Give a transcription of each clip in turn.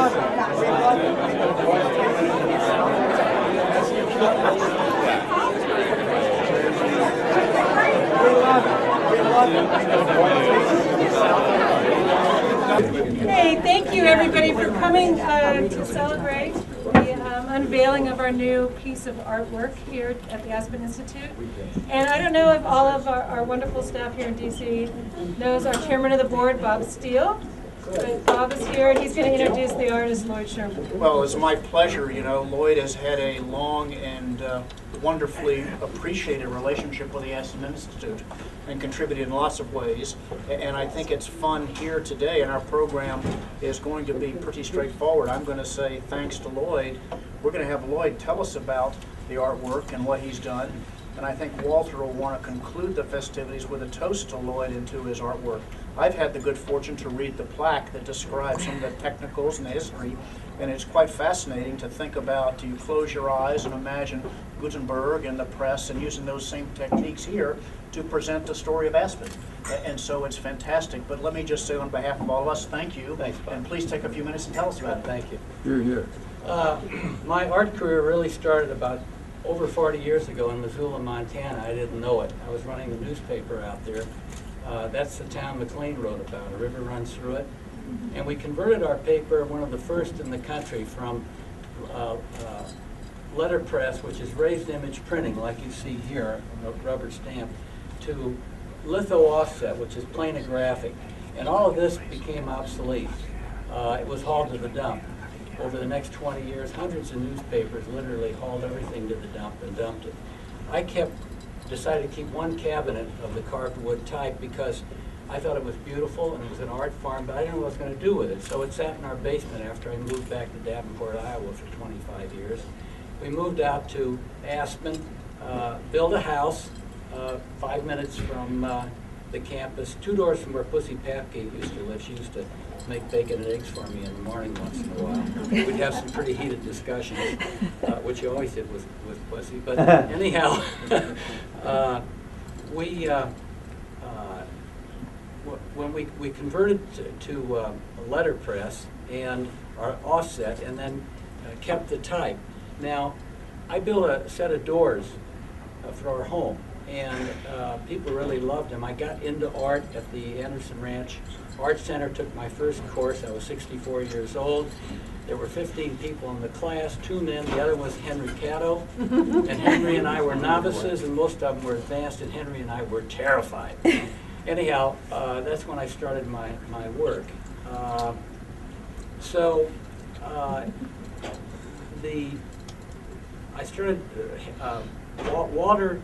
Hey, thank you everybody for coming to celebrate the unveiling of our new piece of artwork here at the Aspen Institute. And I don't know if all of our wonderful staff here in DC knows our chairman of the board, Bob Steele. But Bob is here and he's going to introduce the artist, Lloyd Schermer. Well, it's my pleasure. You know, Lloyd has had a long and wonderfully appreciated relationship with the Aspen Institute and contributed in lots of ways. And I think it's fun here today, and our program is going to be pretty straightforward. I'm going to say thanks to Lloyd. We're going to have Lloyd tell us about the artwork and what he's done. And I think Walter will want to conclude the festivities with a toast to Lloyd and to his artwork. I've had the good fortune to read the plaque that describes some of the technicals and the history, and it's quite fascinating to think about. You close your eyes and imagine Gutenberg and the press and using those same techniques here to present the story of Aspen. And so it's fantastic. But let me just say on behalf of all of us, thank you. Thanks, Bob. And please take a few minutes and tell us about it. Thank you. You're here. My art career really started about over 40 years ago in Missoula, Montana. I didn't know it. I was running the newspaper out there. That's the town McLean wrote about. A river runs through it. And we converted our paper, one of the first in the country, from letterpress, which is raised image printing, like you see here, a rubber stamp, to litho offset, which is planographic. And all of this became obsolete. It was hauled to the dump. Over the next 20 years, hundreds of newspapers literally hauled everything to the dump and dumped it. I decided to keep one cabinet of the carved wood type because I thought it was beautiful and it was an art farm, but I didn't know what I was going to do with it. So it sat in our basement after I moved back to Davenport, Iowa for 25 years. We moved out to Aspen, built a house 5 minutes from the campus, 2 doors from where Pussy Papke used to live. She used to make bacon and eggs for me in the morning once in a while. We'd have some pretty heated discussions, which you always did with Pussy. But anyhow, when we converted to a letterpress and our offset, and then kept the type. Now, I built a set of doors for our home, and people really loved them. I got into art at the Anderson Ranch Art Center, took my first course. I was 64 years old. There were 15 people in the class, 2 men. The other was Henry Caddo. And Henry and I were novices, and most of them were advanced, and Henry and I were terrified. Anyhow, that's when I started my work. I started, Walter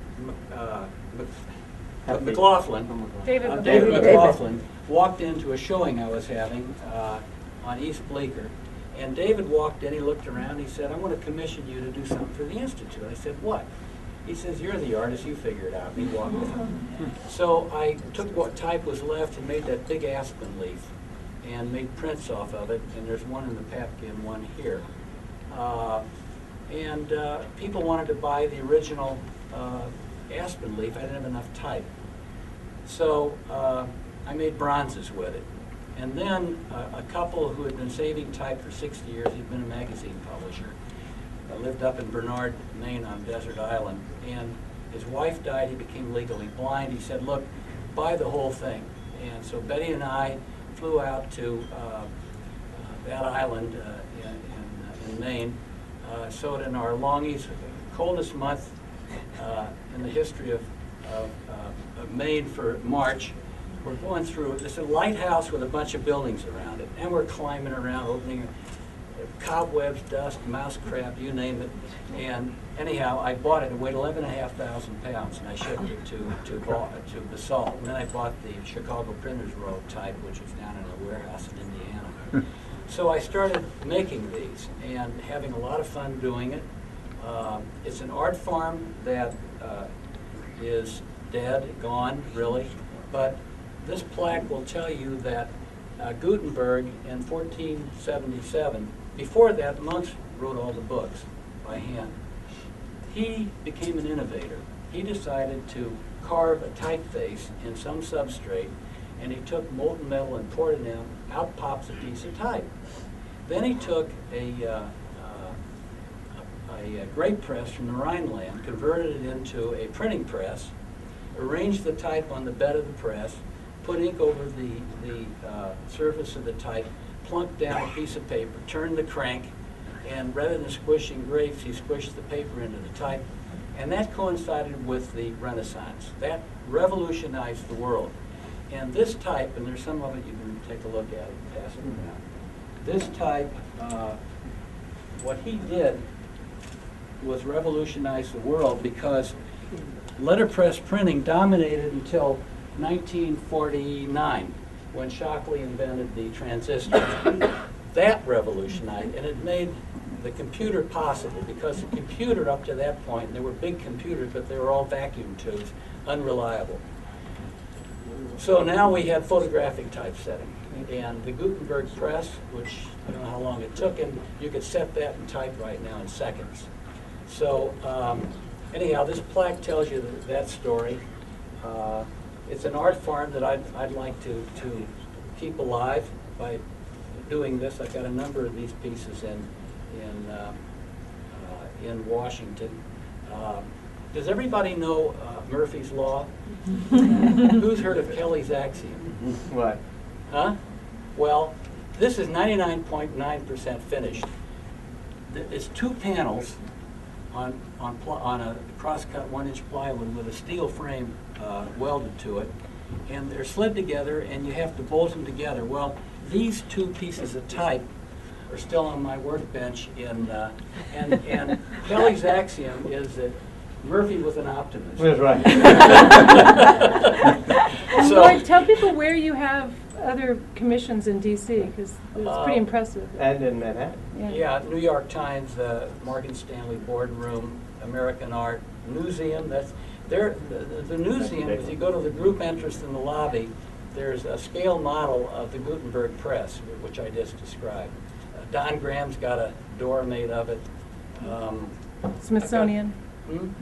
McLaughlin, David McLaughlin, walked into a showing I was having on East Bleecker. And David walked in, he looked around, he said, I want to commission you to do something for the Institute. I said, what? He says, you're the artist, you figure it out. And he walked out. So I took what type was left and made that big aspen leaf and made prints off of it. And there's one in the Papke and one here. People wanted to buy the original aspen leaf. I didn't have enough type. So I made bronzes with it. And then a couple who had been saving type for 60 years, he'd been a magazine publisher, lived up in Bernard, Maine on Desert Island. And his wife died, he became legally blind. He said, look, buy the whole thing. And so Betty and I flew out to that island in Maine, sewed in our longies, coldest month in the history of Maine for March. We're going through, it's a lighthouse with a bunch of buildings around it, and we're climbing around, opening cobwebs, dust, mouse crap, you name it. And anyhow, I bought it. It weighed 11,500 pounds, and I shipped it to Basalt. And then I bought the Chicago Printers Row type, which was down in a warehouse in Indiana. So I started making these and having a lot of fun doing it. It's an art farm that is dead, gone, really. But this plaque will tell you that Gutenberg in 1477, before that, monks wrote all the books by hand. He became an innovator. He decided to carve a typeface in some substrate, and he took molten metal and poured it in. Out pops a piece of type. Then he took a grape press from the Rhineland, converted it into a printing press, arranged the type on the bed of the press, put ink over the surface of the type, plunked down a piece of paper, turned the crank, and rather than squishing grapes, he squished the paper into the type. And that coincided with the Renaissance. That revolutionized the world. And this type, and there's some of it you can take a look at it, pass it around. This type, what he did was revolutionize the world because letterpress printing dominated until 1949, when Shockley invented the transistor. That revolutionized, and it made the computer possible, because the computer up to that point, and there were big computers, but they were all vacuum tubes, unreliable. So now we had photographic typesetting, and the Gutenberg press, which I don't know how long it took, and you could set that and type right now in seconds. So anyhow, this plaque tells you that story. It's an art form that I'd like to keep alive by doing this. I've got a number of these pieces in Washington. Does everybody know Murphy's Law? Who's heard of Kelly's axiom? What? Huh? Well, this is 99.9% finished. It's two panels on a cross-cut 1-inch plywood with a steel frame welded to it, and they're slid together, and you have to bolt them together. Well, these two pieces of type are still on my workbench and Kelly's axiom is that Murphy was an optimist. That's right. And So- Lloyd, tell people where you have other commissions in DC, because it's pretty impressive. And in Manhattan. Yeah, New York Times, Morgan Stanley Boardroom, American Art Museum. That's there. The museum. If you go to the group entrance in the lobby, there's a scale model of the Gutenberg press, which I just described. Don Graham's got a door made of it. Smithsonian.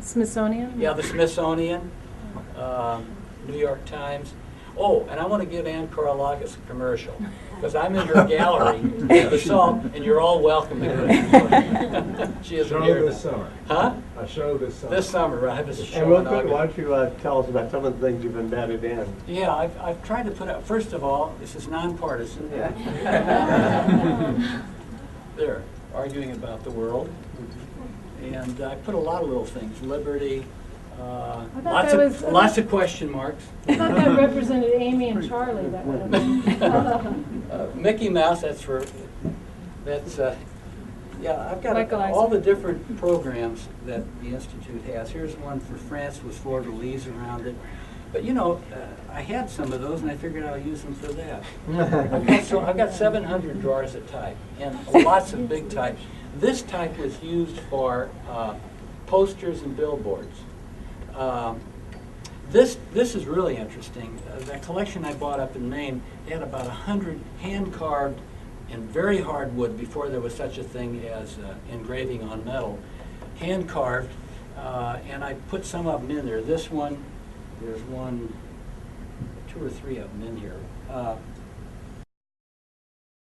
Smithsonian? Yeah, the Smithsonian, New York Times. Oh, and I want to give Ann Korolakis a commercial, because I'm in her gallery, and you're all welcome to go. She isn't Show here this now. summer. Huh? A show this summer. This summer, right? This is a And show real in quick, why August. don't you tell us about some of the things you've embedded in? Yeah, I've tried to put out, first of all, this is nonpartisan. They're arguing about the world. And I put a lot of little things, liberty, lots of question marks. I thought that represented Amy and Charlie. That one. Mickey Mouse, yeah, I've got all the different programs that the Institute has. Here's one for France with fleur-de-lis around it. But you know, I had some of those and I figured I'll use them for that. I've got 700 drawers of type and lots of big type. This type was used for posters and billboards. This is really interesting. That collection I bought up in Maine had about 100 hand-carved and very hard wood before there was such a thing as engraving on metal. Hand-carved, and I put some of them in there. This one, there's 2 or 3 of them in here.